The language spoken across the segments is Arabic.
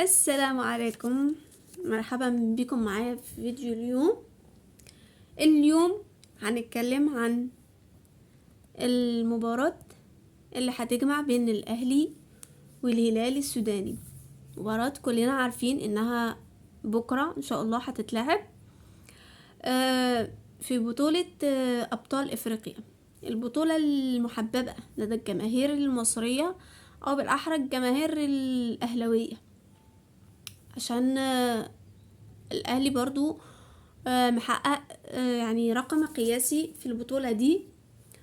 السلام عليكم، مرحبا بكم معايا في فيديو اليوم هنتكلم عن المباراة اللي هتجمع بين الأهلي والهلال السوداني. مباراة كلنا عارفين انها بكرة ان شاء الله هتتلعب في بطولة أبطال إفريقيا، البطولة المحببة لدى الجماهير المصرية أو بالأحرى الجماهير الأهلوية، عشان الأهلي برضو محقق يعني رقم قياسي في البطولة دي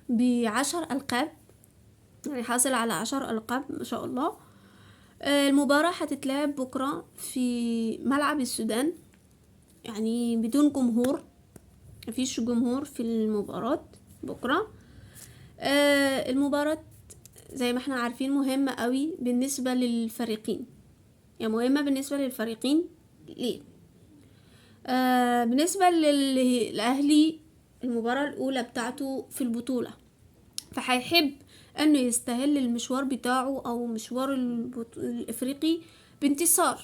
ب10 ألقاب، يعني حاصل على 10 ألقاب ما شاء الله. المباراة هتتلعب بكرة في ملعب السودان، يعني بدون جمهور، مفيش جمهور في المباراة بكرة. المباراة زي ما احنا عارفين مهمة قوي بالنسبة للفريقين، يعني مهمة بالنسبة للفريقين. ليه؟ بالنسبة للأهلي المباراة الأولى بتاعته في البطولة، فهيحب أنه يستهل المشوار بتاعه أو مشوار الإفريقي انتصار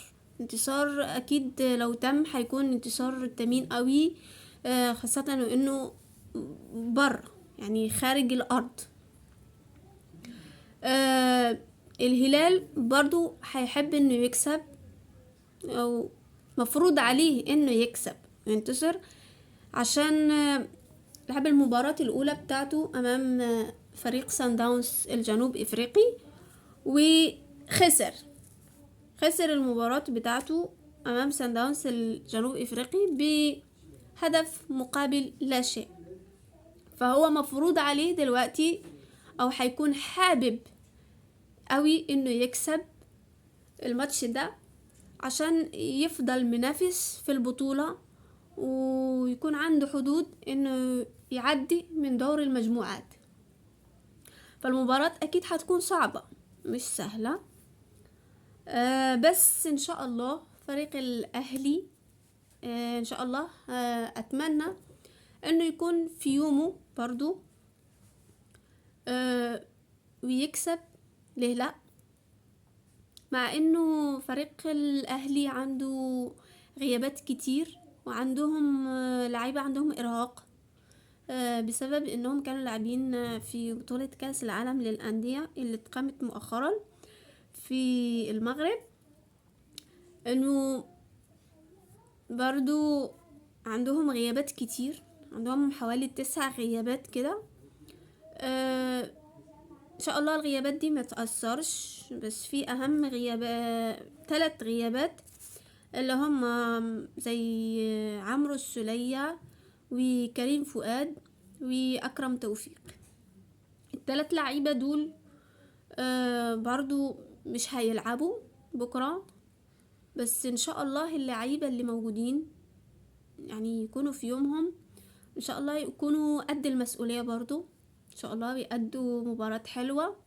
أكيد لو تم هيكون انتصار تمين قوي، خاصة أنه بره يعني خارج الأرض. الهلال برضو هيحب أنه يكسب، أو مفروض عليه أنه يكسب ينتصر، عشان لعب المباراة الأولى بتاعته أمام فريق سان داونز الجنوب إفريقي وخسر المباراة بتاعته أمام سان داونز الجنوب إفريقي بهدف مقابل لا شيء. فهو مفروض عليه دلوقتي أو هيكون حابب قوي إنه يكسب الماتش ده عشان يفضل منافس في البطولة ويكون عنده حدود انه يعدي من دور المجموعات. فالمباراة اكيد هتكون صعبة مش سهلة، بس ان شاء الله فريق الاهلي ان شاء الله اتمنى انه يكون في يومه برضو ويكسب. ليه لا؟ مع انه فريق الاهلي عنده غيابات كتير، وعندهم لعيبة عندهم ارهاق بسبب انهم كانوا لاعبين في بطولة كأس العالم للأندية اللي اتقامت مؤخرا في المغرب. انه برضو عندهم غيابات كتير، عندهم حوالي 9 غيابات كده. ان شاء الله الغيابات دي ما تأثرش، بس في اهم غيابات 3 غيابات اللي هم زي عمرو السولية وكريم فؤاد واكرم توفيق. ال3 لعيبة دول برضو مش هيلعبوا بكرة، بس ان شاء الله اللعيبة اللي موجودين يعني يكونوا في يومهم، ان شاء الله يكونوا قد المسؤولية برضو، ان شاء الله بيأدوا مباراة حلوة.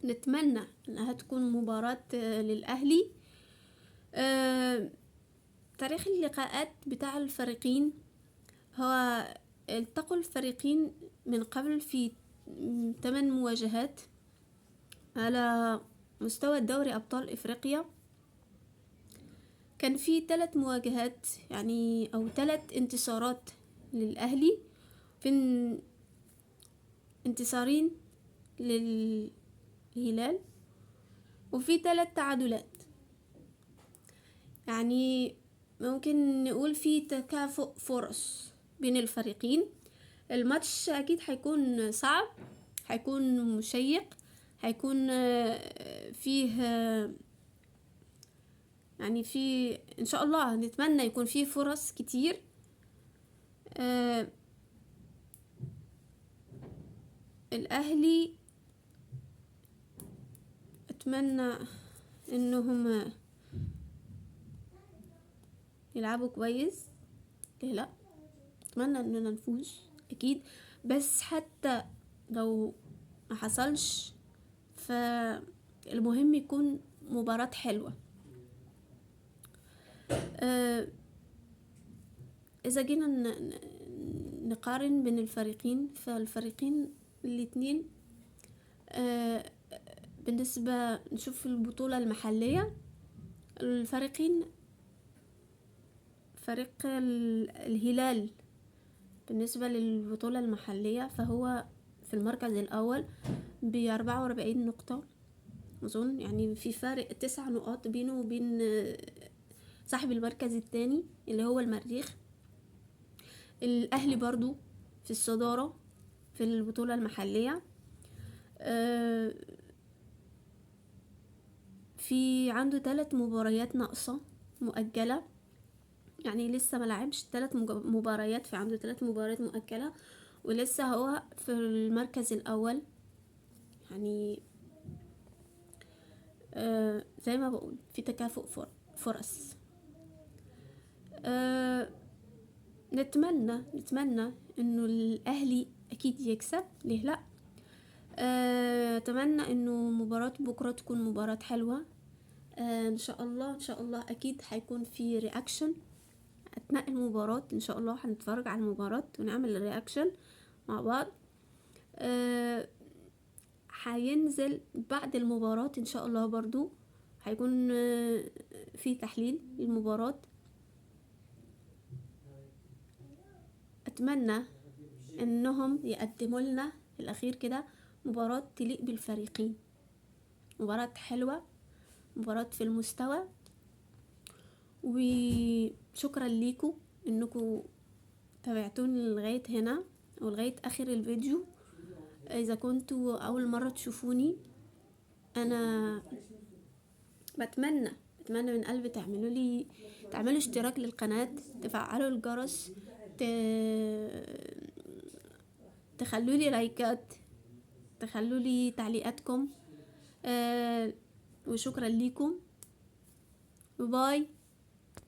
نتمنى انها تكون مباراة للأهلي. تاريخ اللقاءات بتاع الفريقين، هو التقوا الفريقين من قبل في 8 مواجهات على مستوى دوري أبطال إفريقيا. كان في 3 مواجهات يعني أو 3 انتصارات للأهلي، في انتصارين للهلال، وفي 3 تعادلات. يعني ممكن نقول في تكافؤ فرص بين الفريقين. الماتش أكيد هيكون صعب، هيكون مشيق، هيكون فيه يعني في ان شاء الله نتمنى يكون فيه فرص كتير. الاهلي اتمنى انهم يلعبوا كويس. ليه لا؟ اتمنى اننا نفوز اكيد، بس حتى لو ما حصلش فالمهم يكون مباراة حلوة. اذا جينا نقارن بين الفريقين، فالفريقين الاتنين بالنسبة نشوف البطولة المحلية، الفريقين، فريق الهلال بالنسبة للبطولة المحلية فهو في المركز الأول ب44 نقطة أظن، يعني في فارق 9 نقاط بينه وبين صاحب المركز الثاني اللي هو المريخ. الأهلي برضو في الصدارة في البطولة المحلية، في عنده 3 مباريات ناقصة مؤجلة، يعني لسه ملعبش 3 مباريات، في عنده 3 مباريات مؤجلة ولسه هو في المركز الأول. يعني زي ما بقول في تكافؤ فرص. نتمنى انه الاهلي اكيد يكسب، ليه لا. اتمنى انه مباراة بكرة تكون مباراة حلوة. ان شاء الله اكيد هيكون في رياكشن اثناء المباراة، ان شاء الله هنتفرج على المباراة ونعمل رياكشن مع بعض. هينزل بعد المباراة ان شاء الله برضو هيكون في تحليل المباراة. اتمنى انهم يقدموا لنا في الاخير كده مباراة تليق بالفريقين، مباراة حلوة، مباراة في المستوى. وشكرا ليكم انكم تابعتوني لغاية هنا ولغاية اخر الفيديو. اذا كنتوا اول مرة تشوفوني، انا بتمنى من قلبي تعملوا اشتراك للقناة، تفعلوا الجرس، تخلوا لي لايكات، تخلوا لي تعليقاتكم. وشكرا ليكم، باي.